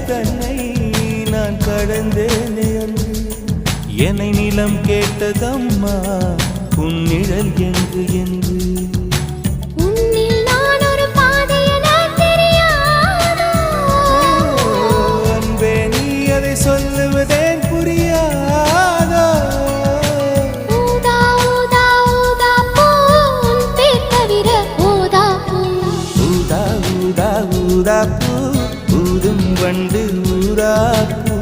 தன்னை நான் கடந்தேனே அன்று என்னை நிலம் கேட்டதம்மா உன் நிழல் என்று என்று உன்னில் நான் ஒரு பாதை என தெரியாதோ அன்பே நீ அதை சொல்லுவதேன் புரியாதோ ஊதா ஊதா ஊதா பூ உன் பேர் தவிர ஊதா பூ ஊதா ஊதா ஊதா பூ ஊதும் வண்டு ஊதா பூ